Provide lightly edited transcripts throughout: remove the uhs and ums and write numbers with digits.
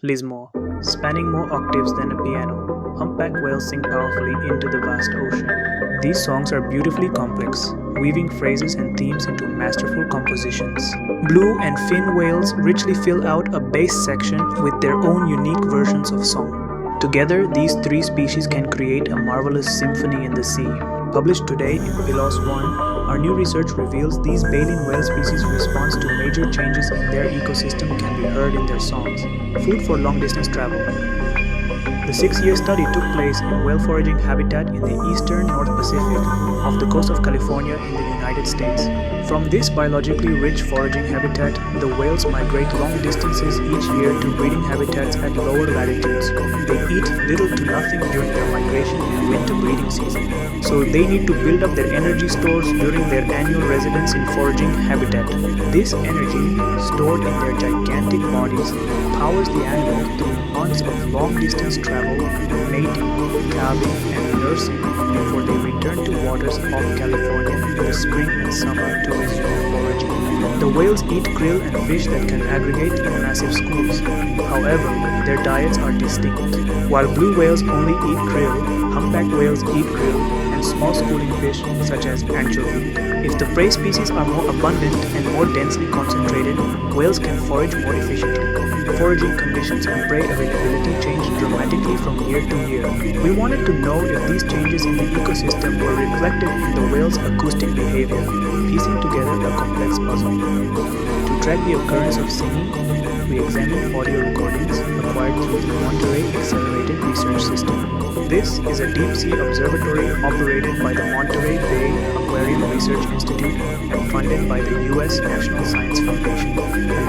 Lismore, spanning more octaves than a piano, humpback whales sing powerfully into the vast ocean. These songs are beautifully complex, weaving phrases and themes into masterful compositions. Blue and fin whales richly fill out a bass section with their own unique versions of song. Together, these three species can create a marvelous symphony in the sea. Published today in PLOS One, our new research reveals these baleen whale species' response to major changes in their ecosystem can be heard in their songs. Food for long-distance travel. The 6-year study took place in whale foraging habitat in the eastern North Pacific, off the coast of California in the United States. From this biologically rich foraging habitat, the whales migrate long distances each year to breeding habitats at lower latitudes. They eat little to nothing during their migration and winter breeding season, so they need to build up their energy stores during their annual residence in foraging habitat. This energy, stored in their gigantic bodies, powers the animal through months of long-distance travel, mating, calving, and nursing before they return to waters off California in the spring and summer to resume foraging. The whales eat krill and fish that can aggregate in massive schools. However, their diets are distinct. While blue whales only eat krill, humpback whales eat krill and small schooling fish such as anchovy. If the prey species are more abundant and more densely concentrated, whales can forage more efficiently. Foraging conditions and prey availability change dramatically from year to year. We wanted to know if these changes in the ecosystem were reflected in the whale's acoustic behavior, piecing together a complex puzzle. To track the occurrence of singing, we examined audio recordings acquired through the Monterey Accelerated Research System. This is a deep-sea observatory operated by the Monterey Bay Aquarium Research Institute and funded by the U.S. National Science Foundation.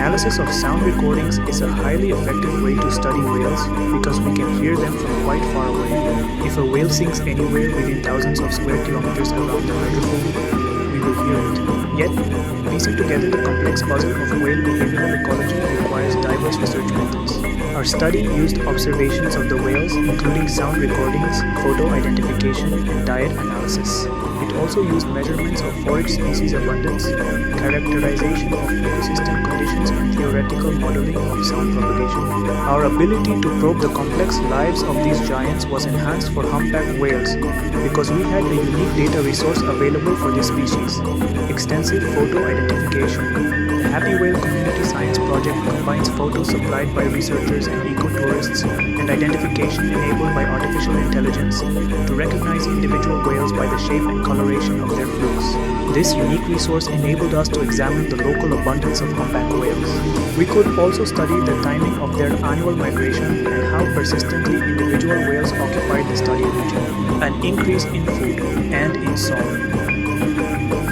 Analysis of sound recordings is a highly effective way to study whales because we can hear them from quite far away. If a whale sings anywhere within thousands of square kilometers around the hydrophone, we will hear it. Yet, piecing together the complex puzzle of whale behavioral ecology requires diverse research methods. Our study used observations of the whales, including sound recordings, photo identification, and diet analysis. It also used measurements of forage species abundance, characterization of ecosystem conditions, and theoretical modeling of sound propagation. Our ability to probe the complex lives of these giants was enhanced for humpback whales because we had a unique data resource available for this species: extensive photo identification. The Happy Whale Community Science Project combines photos supplied by researchers and ecotourists and identification enabled by artificial intelligence to recognize individual whales by the shape and coloration of their flukes. This unique resource enabled us to examine the local abundance of humpback whales. We could also study the timing of their annual migration and how persistently individual whales occupied the study region, an increase in food and in song.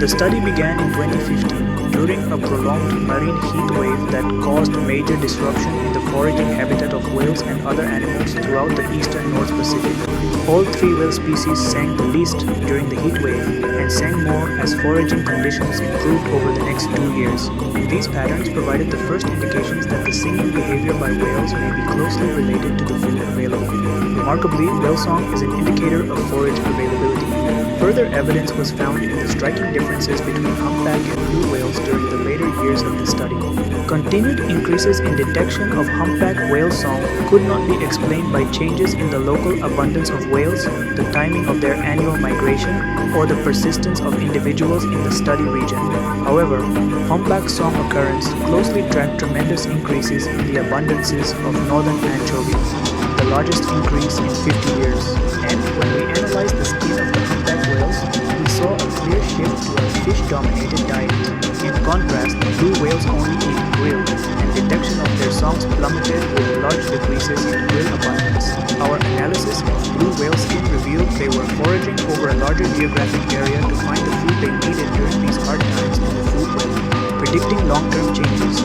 The study began in 2015 during a prolonged marine heat wave that caused major disruption in the foraging habitat of whales and other animals throughout the eastern North Pacific. All three whale species sang the least during the heat wave and sang more as foraging conditions improved over the next 2 years. These patterns provided the first indications that the singing behavior by whales may be closely related to the food available. Remarkably, whale song is an indicator of forage availability. Further evidence was found in the striking differences between humpback and blue whales during the later years of the study. Continued increases in detection of humpback whale song could not be explained by changes in the local abundance of whales, the timing of their annual migration, or the persistence of individuals in the study region. However, humpback song occurrence closely tracked tremendous increases in the abundances of northern anchovies, the largest increase in 50 years. And when we analyzed the skin of the humpback whales, we saw a clear shift to a fish-dominated diet. In contrast, blue whales only eat krill, and detection of their songs plummeted with large decreases in krill abundance. Our analysis of blue whale skin revealed they were foraging over a larger geographic area to find the food they needed during these hard times in the food web, predicting long-term changes.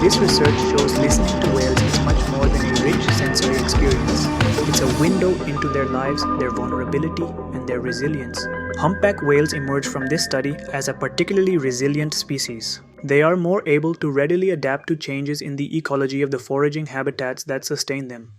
This research shows listening to whales is much more than a rich sensory experience. It's a window into their lives, their vulnerability, and their resilience. Humpback whales emerge from this study as a particularly resilient species. They are more able to readily adapt to changes in the ecology of the foraging habitats that sustain them.